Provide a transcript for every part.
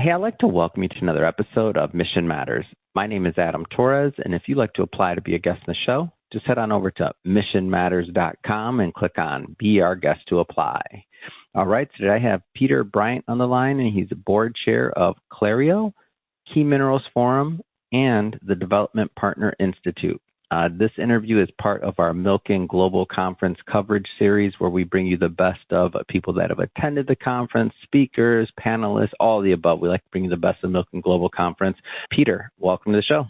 Hey, I'd like to welcome you to another episode of Mission Matters. My name is Adam Torres, and if you'd like to apply to be a guest in the show, just head on over to missionmatters.com and click on Be Our Guest to apply. All right, so today I have Peter Bryant on the line, and he's the board chair of Clario, Key Minerals Forum, and the Development Partner Institute. This interview is part of our Milken Global Conference coverage series where we bring you the best of people that have attended the conference, speakers, panelists, all the above. We like to bring you the best of Milken Global Conference. Peter, welcome to the show.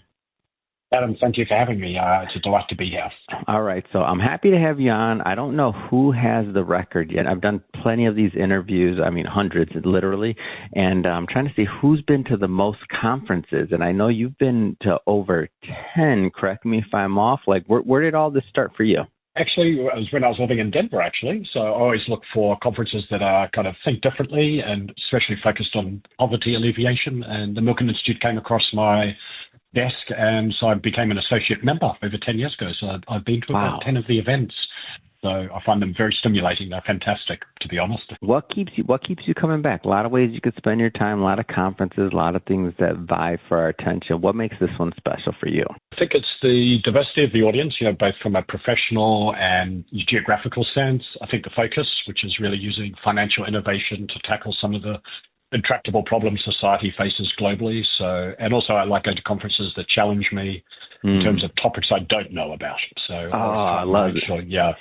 Adam, thank you for having me. It's a delight to be here. All right, so I'm happy to have you on. I don't know who has the record yet. I've done plenty of these interviews, hundreds literally, and I'm trying to see who's been to the most conferences. And I know you've been to over 10, correct me if I'm off. Like, where did all this start for you? Actually, it was when I was living in Denver, actually. So I always look for conferences that are kind of think differently and especially focused on poverty alleviation. And the Milken Institute came across my desk, and so I became an associate member over 10 years ago. So I've been to about 10 of the events. So I find them very stimulating. They're fantastic, to be honest. What keeps you coming back? A lot of ways you could spend your time, a lot of conferences, a lot of things that vie for our attention. What makes this one special for you? I think it's the diversity of the audience, both from a professional and geographical sense. I think the focus, which is really using financial innovation to tackle some of the intractable problems society faces globally. So, and also I like going to conferences that challenge me in terms of topics I don't know about. So, I love it. Yeah.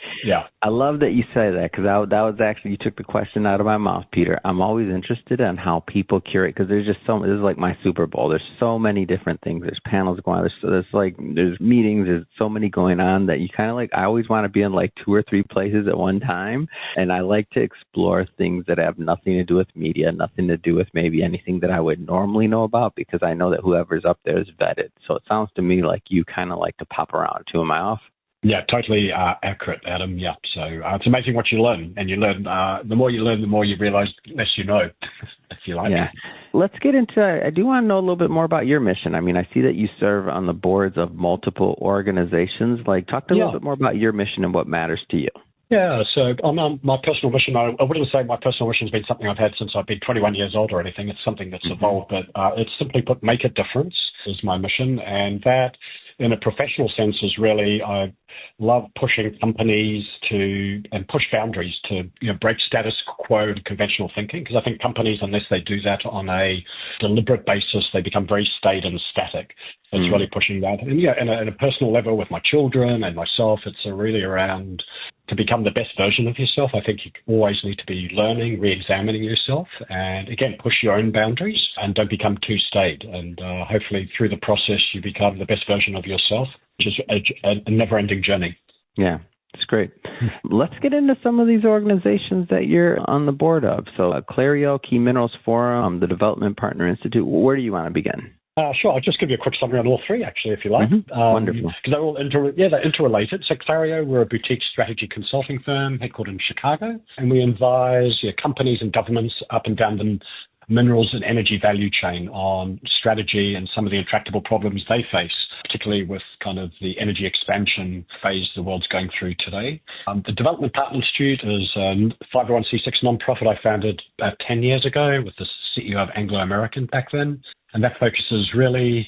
I love that you say that, because that was actually, you took the question out of my mouth, Peter. I'm always interested in how people curate, because there's just this is like my Super Bowl. There's so many different things. There's panels going on. There's meetings. There's so many going on that you kind of like, I always want to be in like 2 or 3 places at one time. And I like to explore things that have nothing to do with media, nothing to do with maybe anything that I would normally know about, because I know that whoever's up there is vetted. So it sounds to me like you kind of like to pop around too. Am I off? Yeah, totally accurate, Adam. Yeah. So it's amazing what you learn. And you learn, the more you learn, the more you realize less you know, if you like. Yeah. Let's get into, I do want to know a little bit more about your mission. I see that you serve on the boards of multiple organizations. Talk to a little bit more about your mission and what matters to you. Yeah, so on my personal mission, I wouldn't say my personal mission has been something I've had since I've been 21 years old or anything. It's something that's evolved, but it's simply put, make a difference is my mission. And that, in a professional sense, is really, I love pushing companies and push boundaries to break status quo and conventional thinking, because I think companies, unless they do that on a deliberate basis, they become very staid and static. It's really pushing that. And at a personal level with my children and myself, it's really around to become the best version of yourself. I think you always need to be learning, re-examining yourself, and again, push your own boundaries and don't become too staid. And hopefully through the process, you become the best version of yourself, which is a never-ending journey. Yeah. It's great. Let's get into some of these organizations that you're on the board of. So Clario, Key Minerals Forum, the Development Partner Institute. Where do you want to begin? Sure. I'll just give you a quick summary on all three, actually, if you like. Wonderful. Because they're all they're interrelated. So Clario, we're a boutique strategy consulting firm headquartered in Chicago, and we advise companies and governments up and down the minerals and energy value chain on strategy and some of the intractable problems they face, particularly with kind of the energy expansion phase the world's going through today. The Development Partner Institute is a 501c6 nonprofit I founded about 10 years ago with the CEO of Anglo American back then. And that focuses really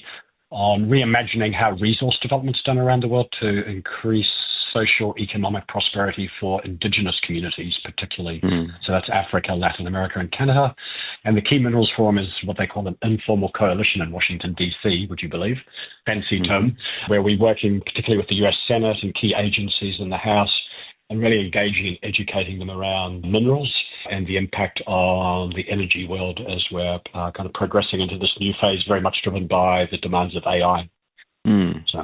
on reimagining how resource development's done around the world to increase social economic prosperity for indigenous communities, particularly. So that's Africa, Latin America, and Canada. And the Key Minerals Forum is what they call an informal coalition in Washington, D.C., would you believe? Fancy term, where we're working particularly with the U.S. Senate and key agencies in the House and really engaging and educating them around minerals and the impact on the energy world as we're kind of progressing into this new phase, very much driven by the demands of AI. So,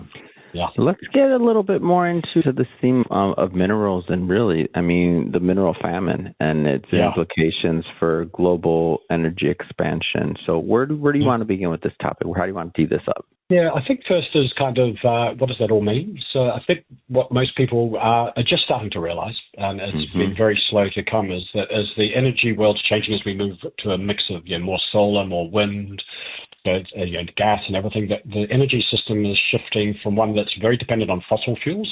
yeah. Let's get a little bit more into this theme of minerals and really, the mineral famine and its implications for global energy expansion. So where do you want to begin with this topic? How do you want to tee this up? Yeah, I think first is kind of what does that all mean? So I think what most people are just starting to realize, and it's been very slow to come, is that as the energy world's changing, as we move to a mix of more solar, more wind, gas and everything, that the energy system is shifting from one that's very dependent on fossil fuels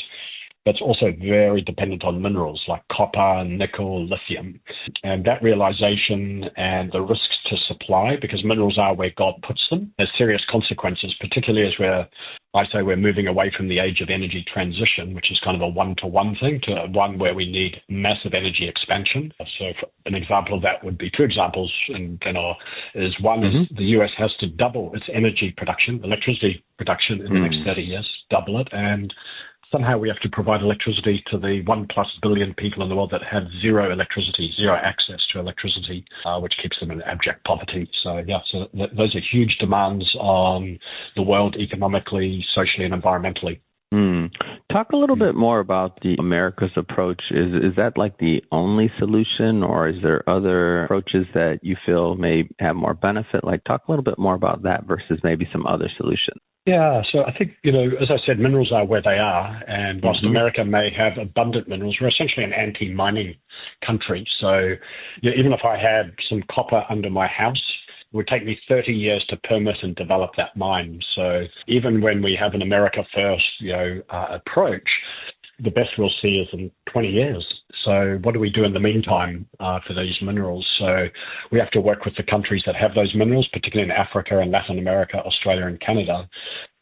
that's also very dependent on minerals like copper, nickel, lithium. And that realization and the risks to supply, because minerals are where God puts them, has serious consequences, particularly as we're moving away from the age of energy transition, which is kind of a one-to-one thing, to one where we need massive energy expansion. So an example of that would be two examples, is one is the US has to double its energy production, electricity production in the next 30 years, double it, and somehow we have to provide electricity to the 1+ billion people in the world that have zero electricity, zero access to electricity, which keeps them in abject poverty. So those are huge demands on the world economically, socially, and environmentally. Talk a little bit more about the America's approach. Is that like the only solution, or is there other approaches that you feel may have more benefit? Like, talk a little bit more about that versus maybe some other solutions. Yeah, so I think, as I said, minerals are where they are. And whilst America may have abundant minerals, we're essentially an anti-mining country. So even if I had some copper under my house, it would take me 30 years to permit and develop that mine. So even when we have an America first, approach, the best we'll see is in 20 years. So what do we do in the meantime for these minerals? So we have to work with the countries that have those minerals, particularly in Africa and Latin America, Australia and Canada.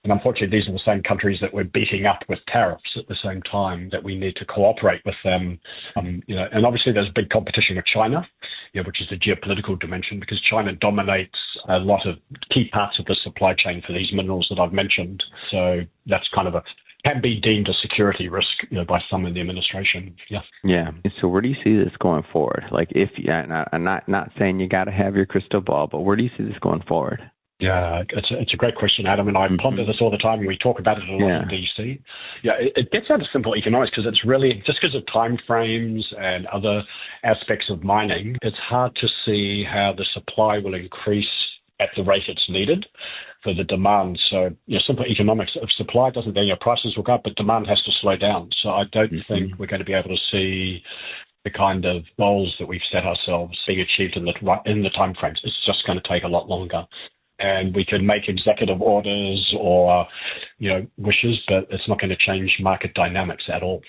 And unfortunately, these are the same countries that we're beating up with tariffs at the same time, that we need to cooperate with them. And obviously there's big competition with China, which is the geopolitical dimension, because China dominates a lot of key parts of the supply chain for these minerals that I've mentioned. So that's kind of can be deemed a security risk, by some in the administration. Yeah. So where do you see this going forward? Like, I'm not saying you got to have your crystal ball, but where do you see this going forward? Yeah, it's a great question, Adam, and I ponder this all the time, and we talk about it a lot in DC. Yeah, it gets out of simple economics, because it's really, just because of time frames and other aspects of mining, it's hard to see how the supply will increase at the rate it's needed for the demand. So, simple economics, if supply doesn't go, prices will go up, but demand has to slow down. So I don't think we're going to be able to see the kind of goals that we've set ourselves being achieved in the time frames. It's just going to take a lot longer. And we can make executive orders or, wishes, but it's not going to change market dynamics at all.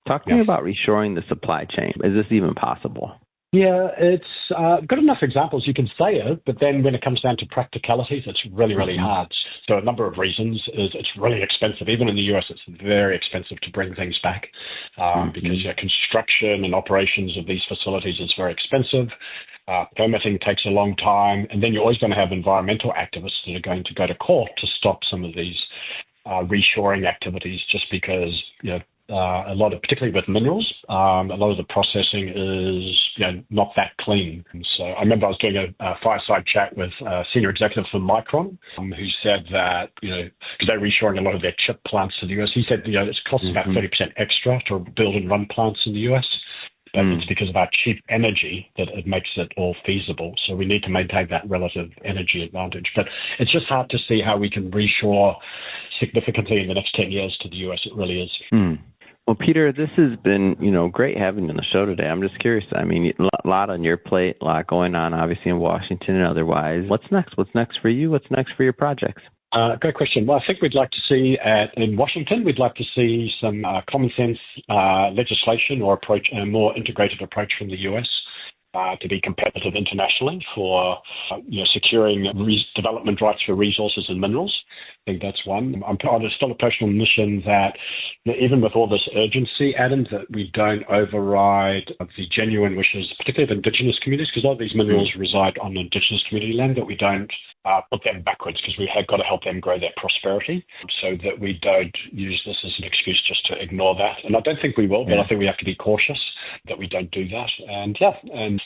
Talk to me about reshoring the supply chain. Is this even possible? Yeah, it's good enough examples. You can say it, but then when it comes down to practicalities, it's really, really hard. So a number of reasons is it's really expensive. Even in the US, it's very expensive to bring things back because construction and operations of these facilities is very expensive. Permitting takes a long time, and then you're always going to have environmental activists that are going to go to court to stop some of these reshoring activities, just because a lot of, particularly with minerals, a lot of the processing is not that clean. And so I remember I was doing a fireside chat with a senior executive from Micron, who said that because they're reshoring a lot of their chip plants to the US, he said it costs about 30% extra to build and run plants in the US. But it's because of our cheap energy that it makes it all feasible. So we need to maintain that relative energy advantage. But it's just hard to see how we can reshore significantly in the next 10 years to the US. It really is. Well, Peter, this has been, great having you on the show today. I'm just curious. I mean, a lot on your plate, a lot going on, obviously, in Washington and otherwise. What's next? What's next for you? What's next for your projects? Great question. Well, I think we'd like to see in Washington, we'd like to see some common sense legislation or approach, a more integrated approach from the US to be competitive internationally for securing development rights for resources and minerals. I think that's one. I'm still a personal mission that even with all this urgency, Adam, that we don't override the genuine wishes, particularly of Indigenous communities, because a lot of these minerals reside on Indigenous community land, that we don't put them backwards, because we have got to help them grow their prosperity, so that we don't use this as an excuse just to ignore that. And I don't think we will, but I think we have to be cautious that we don't do that. And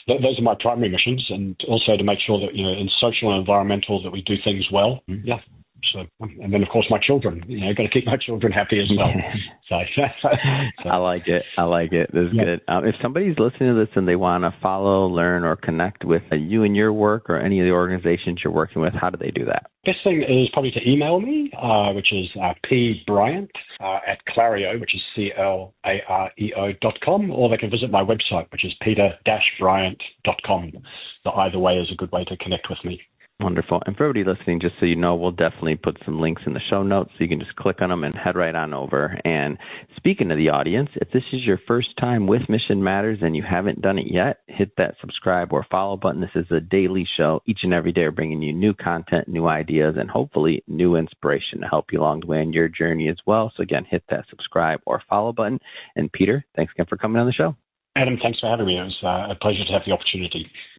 those are my primary missions, and also to make sure that in social and environmental that we do things well. So, and then of course my children, got to keep my children happy as well. So. I like it. That's good. If somebody's listening to this and they want to follow, learn, or connect with you and your work or any of the organizations you're working with, how do they do that? Best thing is probably to email me, which is pbryant at Clario, which is CLAREO.com, or they can visit my website, which is peter-bryant.com. So either way is a good way to connect with me. Wonderful. And for everybody listening, just so you know, we'll definitely put some links in the show notes so you can just click on them and head right on over. And speaking to the audience, if this is your first time with Mission Matters and you haven't done it yet, hit that subscribe or follow button. This is a daily show. Each and every day we're bringing you new content, new ideas, and hopefully new inspiration to help you along the way in your journey as well. So again, hit that subscribe or follow button. And Peter, thanks again for coming on the show. Adam, thanks for having me. It was a pleasure to have the opportunity.